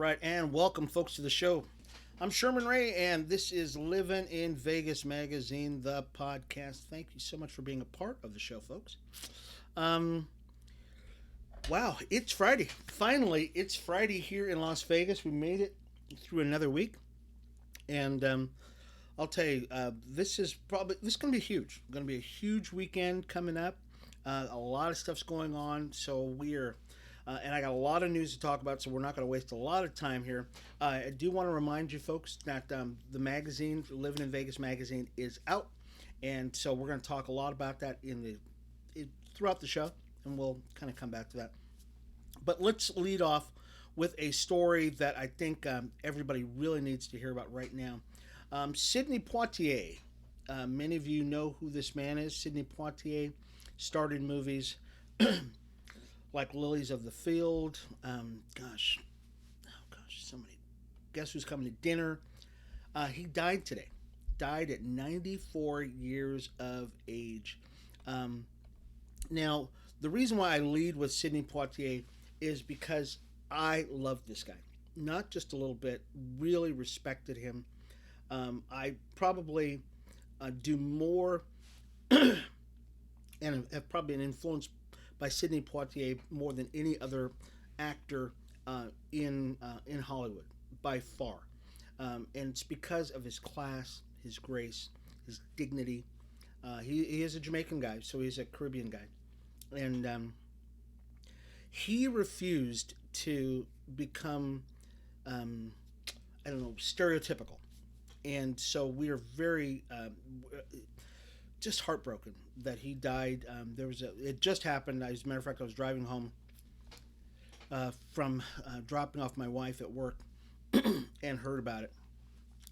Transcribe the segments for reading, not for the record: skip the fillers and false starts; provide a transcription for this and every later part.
right, and welcome, folks, to the show. I'm Sherman Ray, and this is Livin in Vegas Magazine, the podcast. Thank you so much for being a part of the show, folks. Um, wow, it's Friday. Finally, it's Friday here in Las Vegas. We made it through another week, and I'll tell you, this is going to be huge. Going to be a huge weekend coming up. A lot of stuff's going on, so and I got a lot of news to talk about, so we're not going to waste a lot of time here. I do want to remind you folks that the magazine, Living in Vegas magazine, is out, and so we're going to talk a lot about that throughout the show, and we'll kind of come back to that. But let's lead off with a story that I think everybody really needs to hear about right now. Sidney Poitier. Many of you know who this man is. Sidney Poitier starred in movies like Lilies of the Field. Somebody. Guess who's coming to dinner? He died today. Died at 94 years of age. Now, the reason why I lead with Sidney Poitier is because I love this guy. Not just a little bit. Really respected him. I probably do more and have probably been influenced by Sidney Poitier more than any other actor in Hollywood by far, and it's because of his class, his grace, his dignity. He is a Jamaican guy, so he's a Caribbean guy, and he refused to become I don't know, stereotypical, and so we are very just heartbroken that he died. It just happened. As a matter of fact, I was driving home from dropping off my wife at work and heard about it.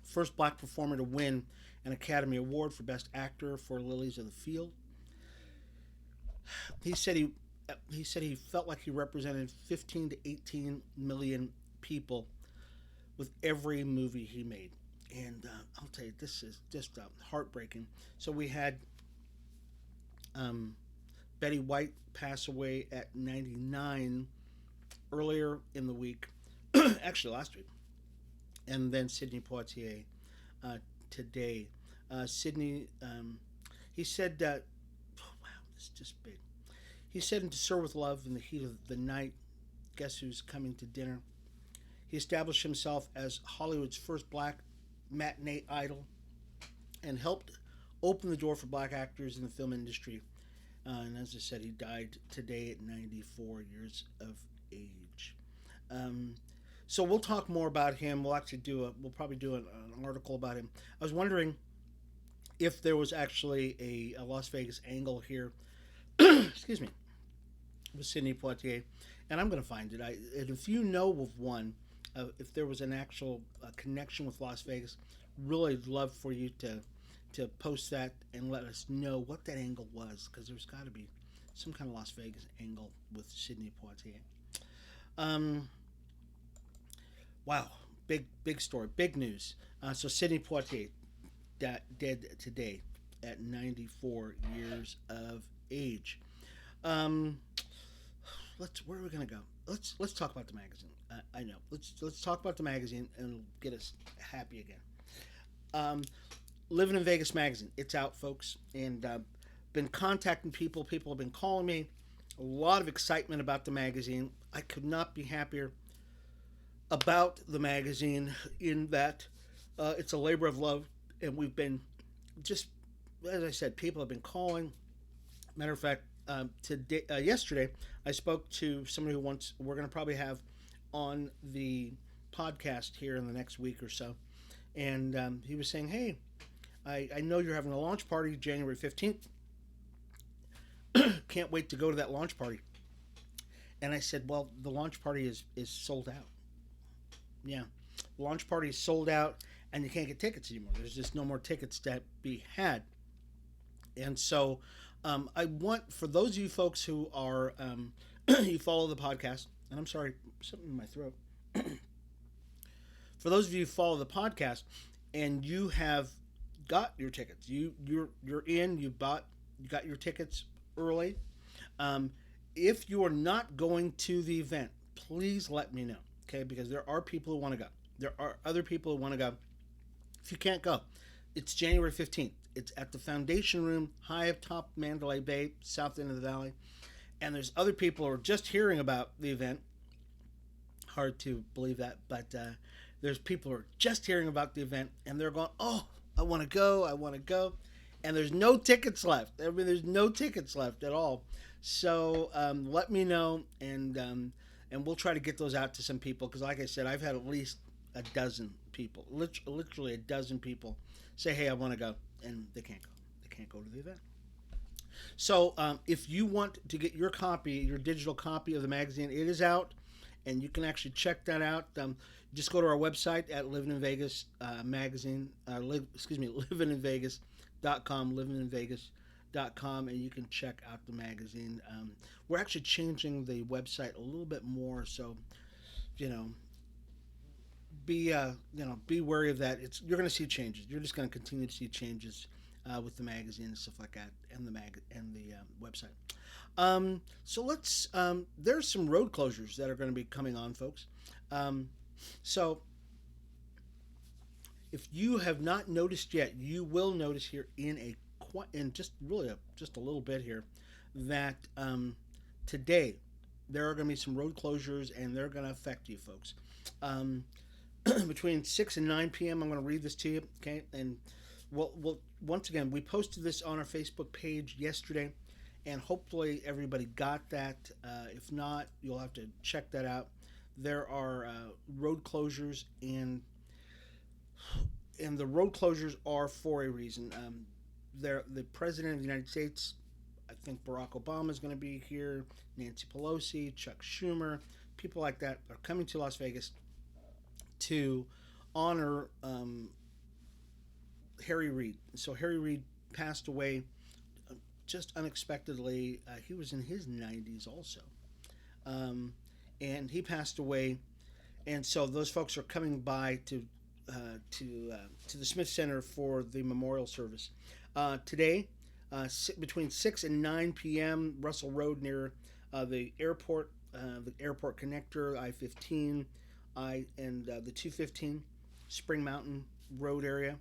First black performer to win an Academy Award for Best Actor for Lilies of the Field. He said he felt like he represented 15 to 18 million people with every movie he made. And I'll tell you, this is just heartbreaking. So we had Betty White pass away at 99 earlier in the week, actually last week, and then Sidney Poitier today. Sidney, he said that, oh, wow, this is just big. He said, "To serve with love in the heat of the night, guess who's coming to dinner?" He established himself as Hollywood's first black matinee idol and helped open the door for black actors in the film industry. And as I said, he died today at 94 years of age. So we'll talk more about him. We'll probably do an article about him. I was wondering if there was actually a Las Vegas angle here. Excuse me, with Sidney Poitier, and I'm going to find it. And if you know of one, if there was an actual connection with Las Vegas, really love for you to post that and let us know what that angle was, because there's got to be some kind of Las Vegas angle with Sidney Poitier. Wow, big story, big news. So Sidney Poitier dead today at 94 years of age. Where are we gonna go? Let's talk about the magazine. I know. Let's talk about the magazine and it'll get us happy again. Living in Vegas magazine. It's out, folks, and been contacting people. People have been calling me. A lot of excitement about the magazine. I could not be happier about the magazine in that it's a labor of love, and we've been just, as I said, people have been calling. Matter of fact, yesterday I spoke to somebody who we're going to probably have on the podcast here in the next week or so, and he was saying, "Hey, I know you're having a launch party January 15th. Can't wait to go to that launch party." And I said, "Well, the launch party is sold out." Yeah, the launch party is sold out, and you can't get tickets anymore. There's just no more tickets to be had. And so I want, for those of you folks who are, you follow the podcast, and I'm sorry, something in my throat. For those of you who follow the podcast and you have got your tickets, you're in, you got your tickets early. If you are not going to the event, please let me know. okay? Because there are people who want to go. There are other people who want to go. If you can't go, it's January 15th. It's at the Foundation Room, high atop Mandalay Bay, south end of the valley. And there's other people who are just hearing about the event. Hard to believe that, but there's people who are just hearing about the event and they're going, "Oh, I want to go, I want to go," and there's no tickets left. I mean, there's no tickets left at all. So let me know, and we'll try to get those out to some people because, like I said, I've had at least a dozen people, literally a dozen people, say, "Hey, I want to go," and they can't go. They can't go to the event. So if you want to get your copy, your digital copy of the magazine, it is out, and you can actually check that out. Just go to our website at Livin in Vegas magazine. Livininvegas.com, livininvegas.com, and you can check out the magazine. We're actually changing the website a little bit more, so you know, be wary of that. You're going to see changes. You're just going to continue to see changes with the magazine and stuff like that, and the website. So let's. There's some road closures that are going to be coming on, folks. So if you have not noticed yet, you will notice here in just really just a little bit here that today there are going to be some road closures and they're going to affect you, folks. Between 6 and 9 p.m. I'm going to read this to you, okay? And we'll once again, we posted this on our Facebook page yesterday, and hopefully everybody got that. If not, you'll have to check that out. There are road closures, and the road closures are for a reason. The President of the United States, I think Barack Obama is going to be here, Nancy Pelosi, Chuck Schumer, people like that are coming to Las Vegas to honor Harry Reid. So Harry Reid passed away just unexpectedly. He was in his 90s also, and he passed away. And so those folks are coming by to the Smith Center for the memorial service today, between 6 and 9 p.m. Russell Road near the airport connector, I-15, the 215 Spring Mountain Road area.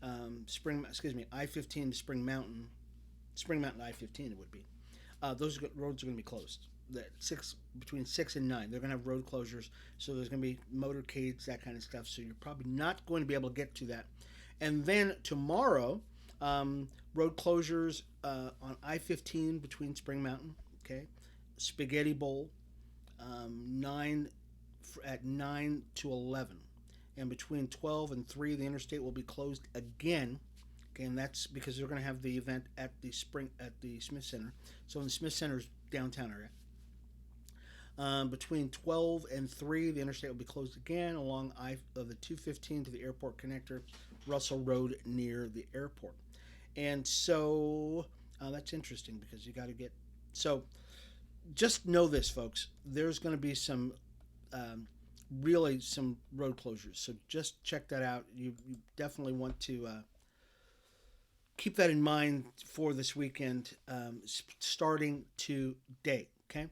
I-15 to Spring Mountain I-15 it would be. Those roads are going to be closed. Between 6 and 9, they're going to have road closures. So there's going to be motorcades, that kind of stuff. So you're probably not going to be able to get to that. And then tomorrow, road closures on I-15 between Spring Mountain, okay, Spaghetti Bowl, 9 to 11. And between 12 and 3, the interstate will be closed again. Okay, and that's because they're going to have the event at the Smith Center. So in the Smith Center's downtown area. Between 12 and 3, the interstate will be closed again along the 215 to the airport connector, Russell Road near the airport. And so that's interesting because you got to get. So just know this, folks. There's going to be some really some road closures. So just check that out. You definitely want to keep that in mind for this weekend, starting today. Okay.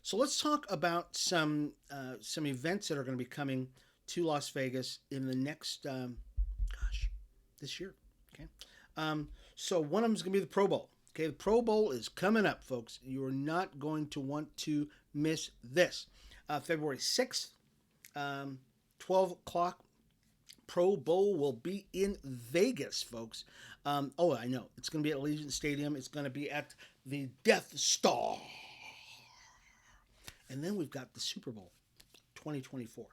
So let's talk about some events that are going to be coming to Las Vegas in the next this year. Okay. So one of them is going to be the Pro Bowl. Okay, the Pro Bowl is coming up, folks. You are not going to want to miss this. February 6th, 12 o'clock, Pro Bowl will be in Vegas, folks. I know. It's going to be at Allegiant Stadium. It's going to be at the Death Star. And then we've got the Super Bowl 2024.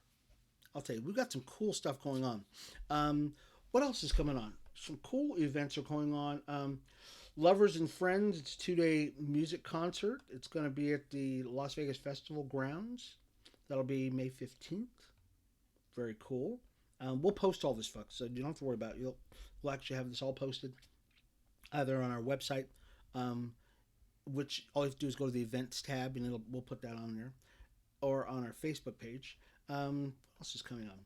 I'll tell you, we've got some cool stuff going on. What else is coming on? Some cool events are going on. Lovers and Friends, it's a 2-day music concert. It's going to be at the Las Vegas Festival Grounds. That'll be May 15th. Very cool. We'll post all this, folks, so you don't have to worry about it. We'll actually have this all posted either on our website, which all you have to do is go to the events tab, and we'll put that on there, or on our Facebook page. What else is coming on?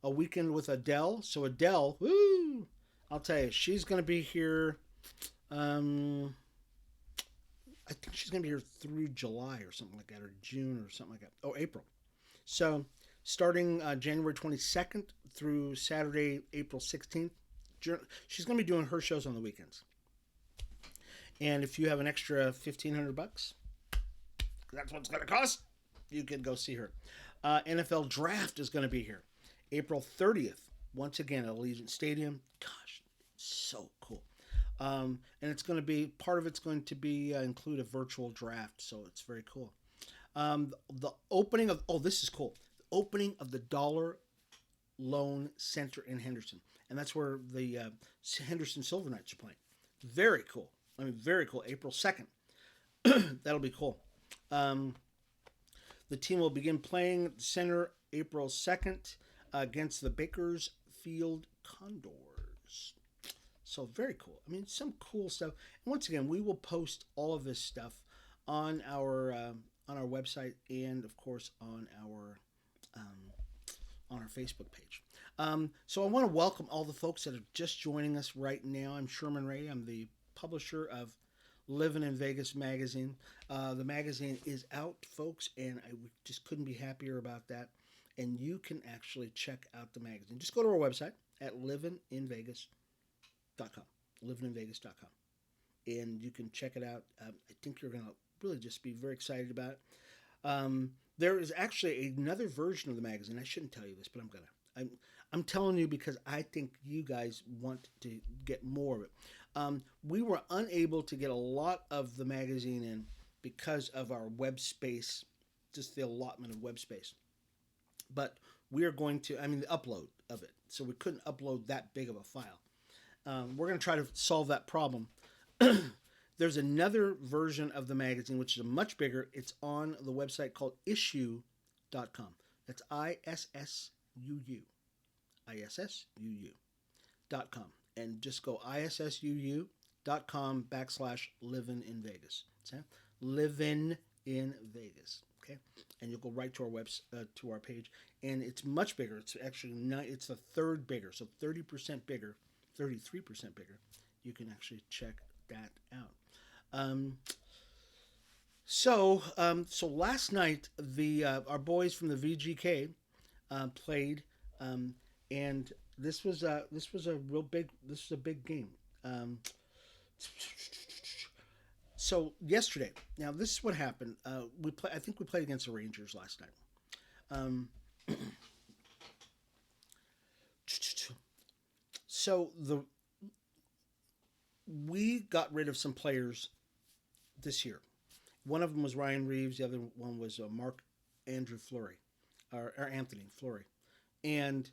A weekend with Adele. So Adele, woo! I'll tell you, she's going to be here. I think she's going to be here through July or something like that, or June or something like that. Oh, April. So starting January 22nd through Saturday, April 16th, she's going to be doing her shows on the weekends. And if you have an extra $1,500, that's what it's going to cost, you can go see her. NFL Draft is going to be here April 30th, once again at Allegiant Stadium. Gosh, so cool. And it's going to be, part of it's going to be include a virtual draft, so it's very cool. The opening of, oh, this is cool. The opening of the Dollar Loan Center in Henderson. And that's where the Henderson Silver Knights are playing. Very cool. I mean, very cool. April 2nd. That'll be cool. The team will begin playing at the center April 2nd against the Bakersfield Condors. So very cool. I mean, some cool stuff. And once again, we will post all of this stuff on our website and, of course, on our Facebook page. So I want to welcome all the folks that are just joining us right now. I'm Sherman Ray. I'm the publisher of Livin in Vegas magazine. The magazine is out, folks, and I just couldn't be happier about that. And you can actually check out the magazine. Just go to our website at livininvegas.com, livininvegas.com, and you can check it out. I think you're going to really just be very excited about it. There is actually another version of the magazine. I shouldn't tell you this, but I'm telling you because I think you guys want to get more of it. We were unable to get a lot of the magazine in because of our web space, just the allotment of web space. But we are going to, the upload of it. So we couldn't upload that big of a file. We're going to try to solve that problem. There's another version of the magazine, which is much bigger. It's on the website called issuu.com. That's ISSUU. ISSUU.com. And just go ISSUU.com/livin in Vegas. Okay? Livin in Vegas. Okay? And you'll go right to our to our page. And it's much bigger. It's actually it's a third bigger. So 30% bigger, 33% bigger. You can actually check that out. So last night our boys from the VGK played, and this was a big game. So yesterday, now this is what happened. I think we played against the Rangers last night. So we got rid of some players this year. One of them was Ryan Reeves. The other one was Mark Andrew Fleury, or Anthony Fleury. And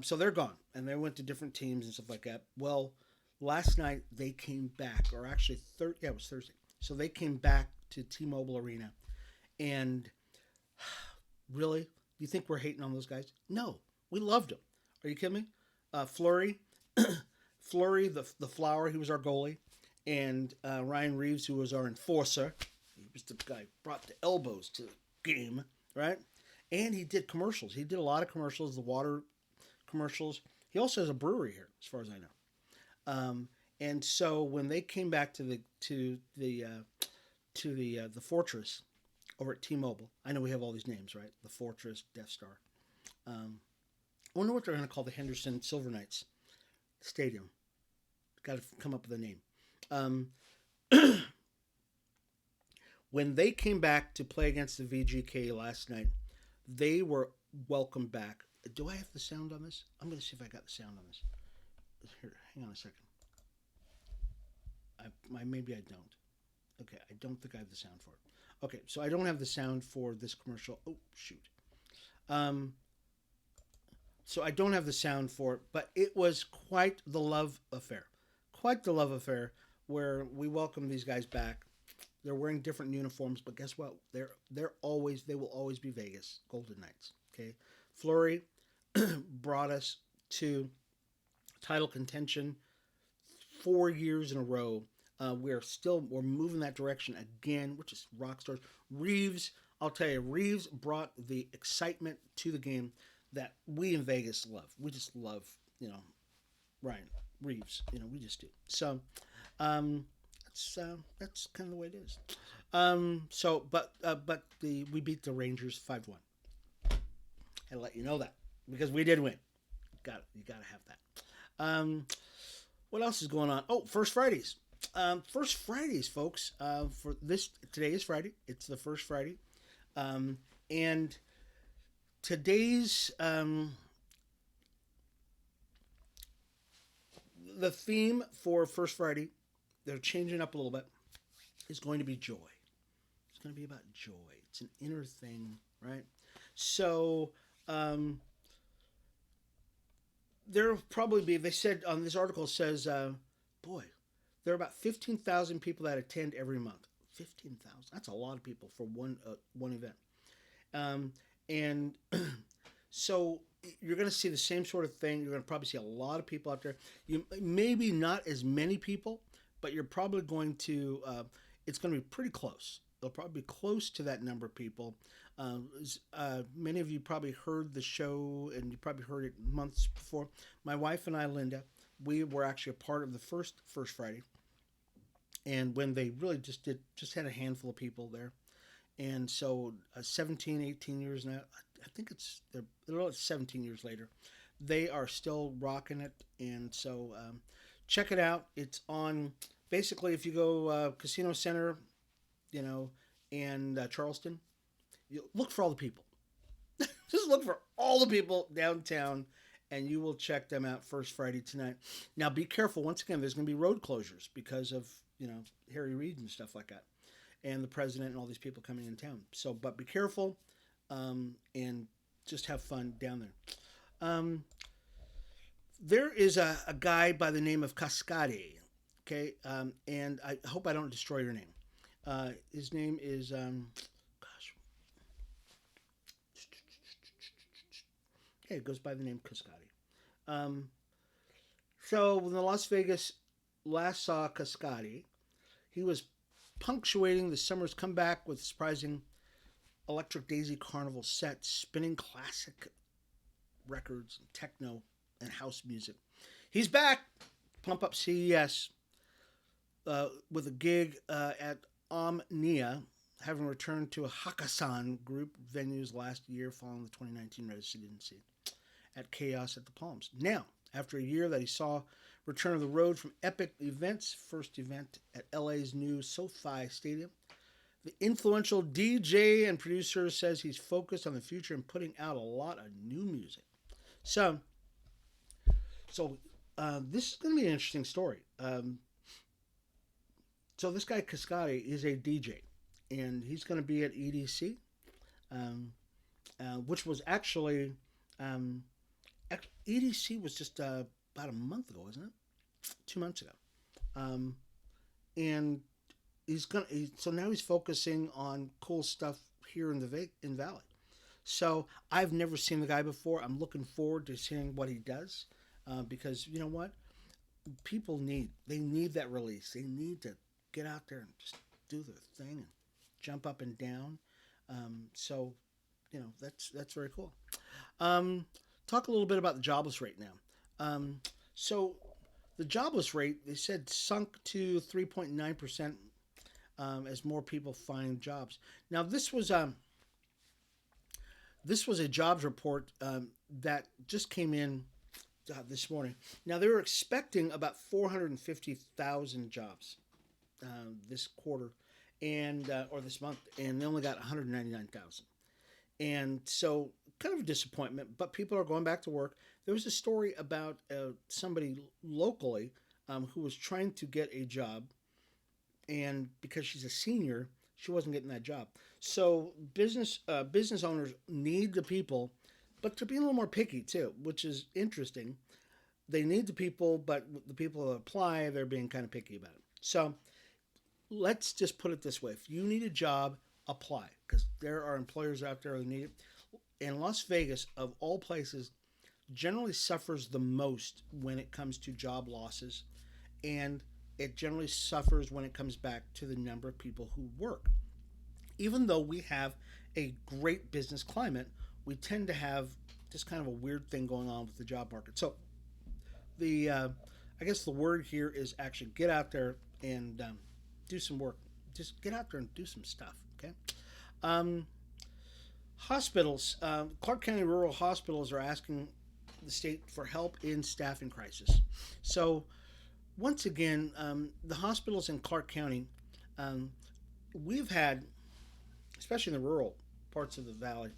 so they're gone, and they went to different teams and stuff like that. Well, last night they came back, or actually, it was Thursday. So they came back to T-Mobile Arena. And really? You think we're hating on those guys? No, we loved them. Are you kidding me? Fleury, the Flower, he was our goalie. And Ryan Reeves, who was our enforcer. He was the guy who brought the elbows to the game, right? And he did commercials. He did a lot of commercials, the water commercials. He also has a brewery here, as far as I know. And so when they came back to the Fortress over at T-Mobile, I know we have all these names, right? The Fortress, Death Star. I wonder what they're going to call the Henderson Silver Knights Stadium. Got to come up with a name. When they came back to play against the VGK last night, they were welcomed back. Do I have the sound on this? I'm going to see if I got the sound on this. Here, hang on a second. Maybe I don't. Okay, I don't think I have the sound for it. Okay, so I don't have the sound for this commercial. Oh, shoot. So I don't have the sound for it, but it was quite the love affair. Quite the love affair where we welcome these guys back. They're wearing different uniforms, but guess what? They will always be Vegas Golden Knights. Okay, Fleury brought us to title contention 4 years in a row. We're moving that direction again, which is rock stars. Reeves, I'll tell you, Reeves brought the excitement to the game that we in Vegas love. We just love, Ryan Reeves. We just do. So, that's kind of the way it is. We beat the Rangers 5-1. Had to let you know that because we did win. You got to have that. What else is going on? Oh, First Fridays. First Fridays, folks. For this today is Friday. It's the first Friday, and today's the theme for First Friday. They're changing up a little bit. Is going to be joy. It's going to be about joy. It's an inner thing, right? So there'll probably be. They said on this article says, boy, there are about 15,000 people that attend every month. 15,000. That's a lot of people for one event. And so you're going to see the same sort of thing. You're going to probably see a lot of people out there. You maybe not as many people, but you're probably going to. It's going to be pretty close. They'll probably be close to that number of people. Many of you probably heard the show, and you probably heard it months before. My wife and I, Linda, we were actually a part of the first Friday, and when they really just had a handful of people there, and so 17, 18 years now, I think they're 17 years later, they are still rocking it, and so check it out. It's on basically if you go Casino Center, and Charleston. You look for all the people. Just look for all the people downtown, and you will check them out First Friday tonight. Now, be careful. Once again, there's going to be road closures because of Harry Reid and stuff like that, and the president and all these people coming in town. So, but be careful, and just have fun down there. There is a guy by the name of Cascade. Okay, and I hope I don't destroy your name. His name is it goes by the name Cascade. So when the Las Vegas last saw Cascade, he was punctuating the summer's comeback with surprising Electric Daisy Carnival set, spinning classic records, techno, and house music. He's back. Pump Up CES with a gig at Omnia, having returned to a Hakkasan group venues last year following the 2019 residency at Chaos at the Palms. Now, after a year that he saw return of the road from Epic Events, first event at LA's new SoFi Stadium, the influential DJ and producer says he's focused on the future and putting out a lot of new music. So this is going to be an interesting story. So this guy Cascade is a DJ, and he's going to be at EDC, which was actually EDC was just about a month ago, wasn't it? 2 months ago, and so now he's focusing on cool stuff here in in Valley. So I've never seen the guy before. I'm looking forward to seeing what he does, because you know what, people need that release. They need to get out there and just do their thing and jump up and down. So that's very cool. Talk a little bit about the jobless rate now. So the jobless rate, they said, sunk to 3.9% as more people find jobs. Now this was a jobs report that just came in this morning. Now they were expecting about 450,000 jobs this quarter and or this month, and they only got 199,000. And so kind of a disappointment, but people are going back to work. There was a story about somebody locally who was trying to get a job, and because she's a senior, she wasn't getting that job. So business owners need the people, but they're being a little more picky too, which is interesting. They need the people, but the people that apply, they're being kind of picky about it. So let's just put it this way. If you need a job, apply, because there are employers out there who need it. And Las Vegas, of all places, generally suffers the most when it comes to job losses, and it generally suffers when it comes back to the number of people who work. Even though we have a great business climate, we tend to have this kind of a weird thing going on with the job market. So I guess the word here is actually get out there and do some work. Just get out there and do some stuff, okay? Hospitals, Clark County rural hospitals are asking the state for help in staffing crisis. So once again, the hospitals in Clark County, um, we've had, especially in the rural parts of the valley,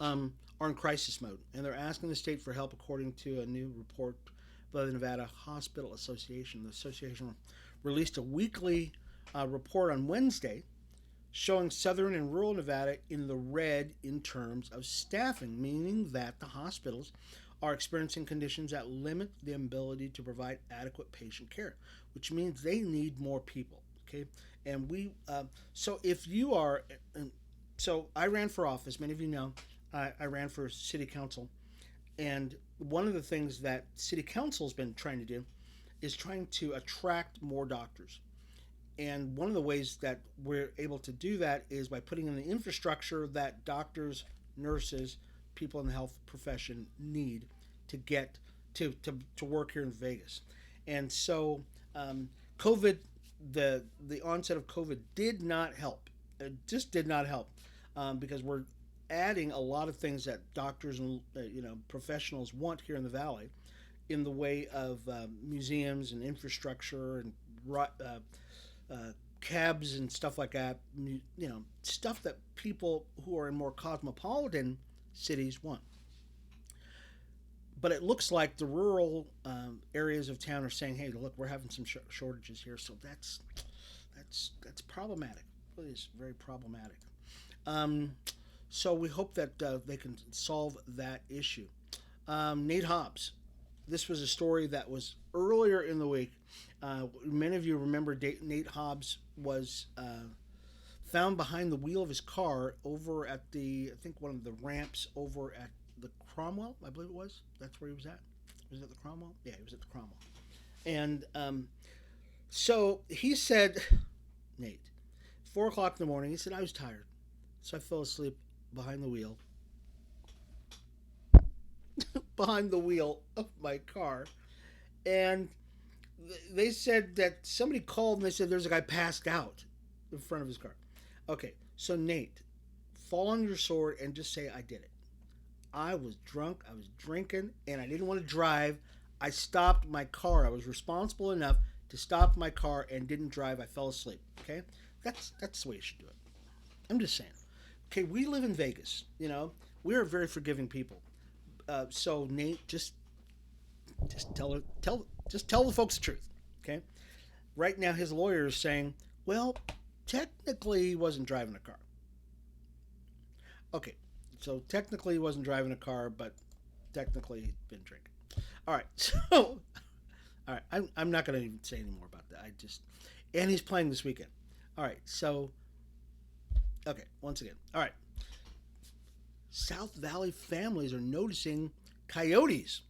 are in crisis mode, and they're asking the state for help according to a new report by the Nevada Hospital Association. The association released a weekly report on Wednesday showing southern and rural Nevada in the red in terms of staffing, meaning that the hospitals are experiencing conditions that limit the ability to provide adequate patient care, which means they need more people. Okay, and so if you are, so I ran for office. Many of you know, I ran for city council, and one of the things that city council's been trying to do is trying to attract more doctors. And one of the ways that we're able to do that is by putting in the infrastructure that doctors, nurses, people in the health profession need to get to work here in Vegas. And so COVID, the onset of COVID did not help. It just did not help because we're adding a lot of things that doctors and professionals want here in the valley in the way of museums and infrastructure and cabs and stuff like that, stuff that people who are in more cosmopolitan cities want. But it looks like the rural areas of town are saying, "Hey, look, we're having some shortages here," so that's problematic. It is very problematic. So we hope that they can solve that issue. Nate Hobbs. This was a story that was earlier in the week. Many of you remember Nate Hobbs was found behind the wheel of his car over at I think one of the ramps over at the Cromwell, I believe it was. That's where he was at. Was it at the Cromwell? Yeah, he was at the Cromwell. And so he said, Nate, 4 o'clock in the morning, he said, I was tired. So I fell asleep behind the wheel. Behind the wheel of my car. And they said that somebody called and they said there's a guy passed out in front of his car. Okay, so Nate, fall on your sword and just say I did it. I was drunk, I was drinking, and I didn't want to drive. I stopped my car. I was responsible enough to stop my car and didn't drive. I fell asleep. Okay, that's the way you should do it. I'm just saying. Okay, we live in Vegas. We are very forgiving people. So Nate, just tell the folks the truth. Okay. Right now, his lawyer is saying, well, technically he wasn't driving a car. Okay, so technically he wasn't driving a car, but technically he'd been drinking. All right, so all right, I'm not going to even say any more about that. And he's playing this weekend. All right, so okay, once again, all right. South Valley families are noticing coyotes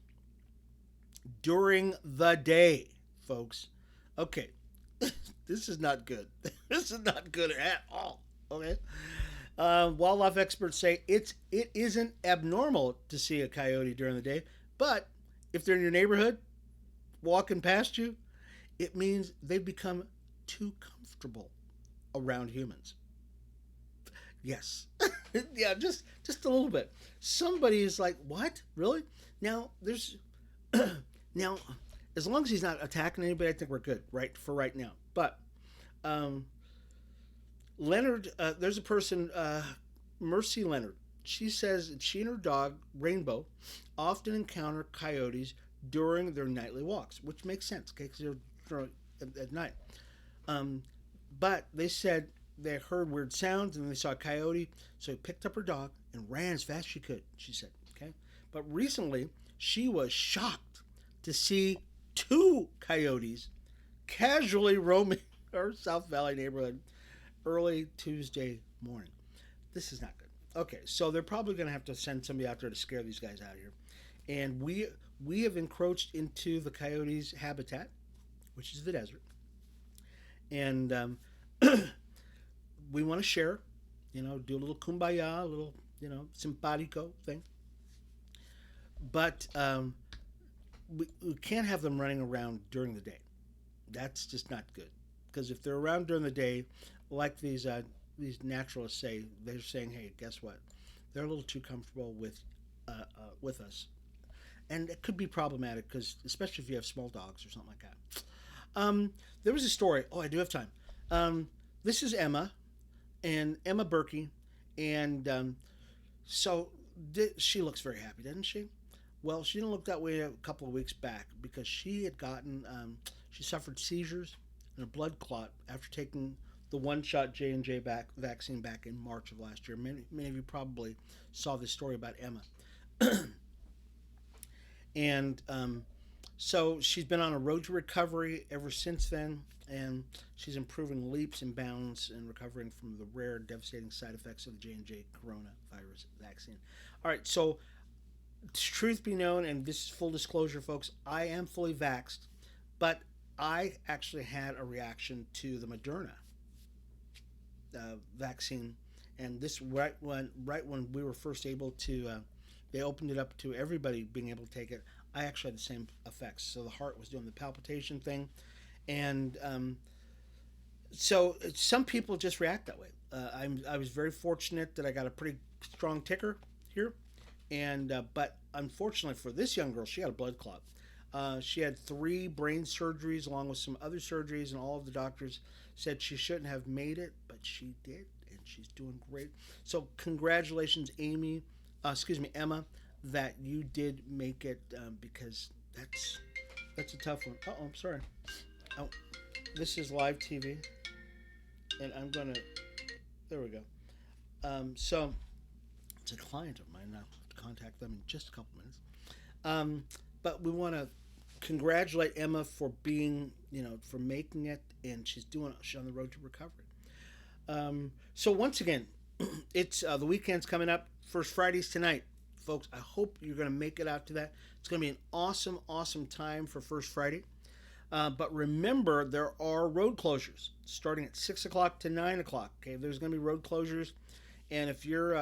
during the day, folks. Okay, this is not good. This is not good at all. Okay, wildlife experts say it isn't abnormal to see a coyote during the day, but if they're in your neighborhood, walking past you, it means they've become too comfortable around humans. Yes. Yeah, just a little bit. Somebody is like, what? Really? Now, now, as long as he's not attacking anybody, I think we're good, right, for right now. But Leonard, there's a person, Mercy Leonard. She says she and her dog, Rainbow, often encounter coyotes during their nightly walks, which makes sense, okay, because they're at night. But they said they heard weird sounds and they saw a coyote, so he picked up her dog and ran as fast as she could, she said, okay? But recently, she was shocked to see 2 coyotes casually roaming her South Valley neighborhood early Tuesday morning. This is not good. Okay, so they're probably going to have to send somebody out there to scare these guys out of here. And we have encroached into the coyotes' habitat, which is the desert. And we want to share, do a little kumbaya, a little, simpatico thing. But we can't have them running around during the day. That's just not good. Because if they're around during the day, like these these naturalists say, they're saying, hey, guess what? They're a little too comfortable with us, and it could be problematic because, especially if you have small dogs or something like that. There was a story. Oh, I do have time. This is Emma, and Emma Berkey, and so she looks very happy, doesn't she? Well, she didn't look that way a couple of weeks back because she had gotten she suffered seizures and a blood clot after taking the one-shot J&J vaccine back in March of last year. Many of you probably saw this story about Emma. And so she's been on a road to recovery ever since then, and she's improving leaps and bounds and recovering from the rare, devastating side effects of the J&J coronavirus vaccine. All right, so truth be known, and this is full disclosure, folks, I am fully vaxxed, but I actually had a reaction to the Moderna vaccine, and this right when we were first able to, they opened it up to everybody being able to take it. I actually had the same effects. So the heart was doing the palpitation thing, and so some people just react that way. I was very fortunate that I got a pretty strong ticker here, and but unfortunately for this young girl, she had a blood clot. She had 3 brain surgeries along with some other surgeries, and all of the doctors said she shouldn't have made it, but she did, and she's doing great. So congratulations, Emma, that you did make it, because that's a tough one. Oh, I'm sorry. Oh, this is live TV, and I'm gonna. There we go. So it's a client of mine. I'll have to contact them in just a couple minutes. But we want to congratulate Emma for being, for making it, and she's on the road to recovery. So once again, it's the weekend's coming up. First Friday's tonight, folks. I hope you're going to make it out to that. It's going to be an awesome, awesome time for First Friday. But remember, there are road closures starting at 6 o'clock to 9 o'clock. Okay, there's going to be road closures, and if you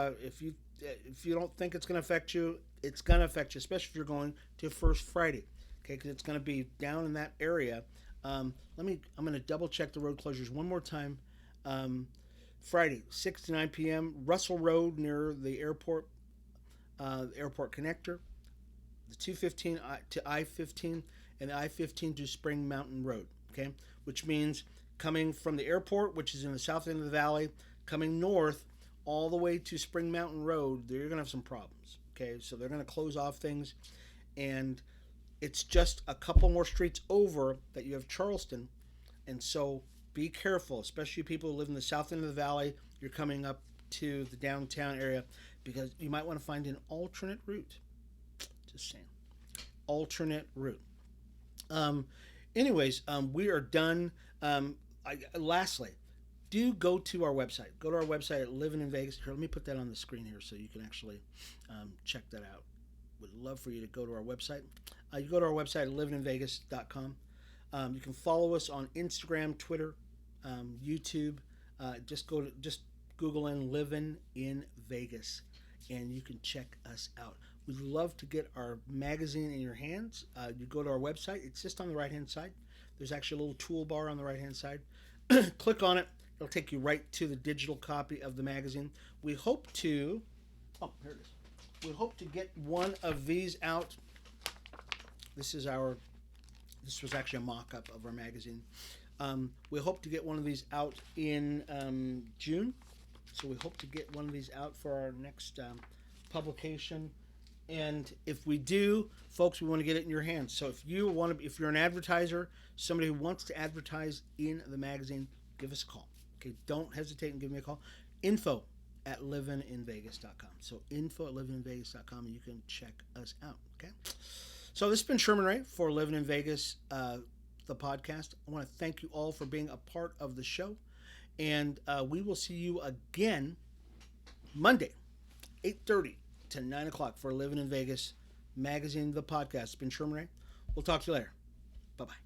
don't think it's going to affect you, it's going to affect you, especially if you're going to First Friday. Okay, because it's going to be down in that area. I'm going to double check the road closures one more time. Friday, 6 to 9 p.m. Russell Road near the airport connector, the 215 to I-15, and the I-15 to Spring Mountain Road. Okay, which means coming from the airport, which is in the south end of the valley, coming north all the way to Spring Mountain Road, you're going to have some problems. Okay, so they're going to close off things, and it's just a couple more streets over that you have Charleston, and so be careful, especially people who live in the south end of the valley. You're coming up to the downtown area, because you might want to find an alternate route. Just saying, alternate route. Anyways, we are done. Lastly, do go to our website. Go to our website at Livin in Vegas. Here, let me put that on the screen here so you can actually check that out. Would love for you to go to our website. You go to our website at livininvegas.com. You can follow us on Instagram, Twitter, YouTube. Just Google in Livin in Vegas, and you can check us out. We'd love to get our magazine in your hands. You go to our website. It's just on the right-hand side. There's actually a little toolbar on the right-hand side. Click on it. It'll take you right to the digital copy of the magazine. We hope to... Oh, here it is. We hope to get one of these out. This was actually a mock-up of our magazine. We hope to get one of these out in June. So we hope to get one of these out for our next publication. And if we do, folks, we want to get it in your hands. So if you're an advertiser, somebody who wants to advertise in the magazine, give us a call. Okay, don't hesitate and give me a call. info@livininvegas.com. So info@livininvegas.com, and you can check us out. Okay. So this has been Sherman Ray for Livin in Vegas, the podcast. I want to thank you all for being a part of the show, and we will see you again Monday, 8:30 to 9 o'clock for Livin in Vegas magazine, the podcast. It's been Sherman Ray. We'll talk to you later. Bye-bye.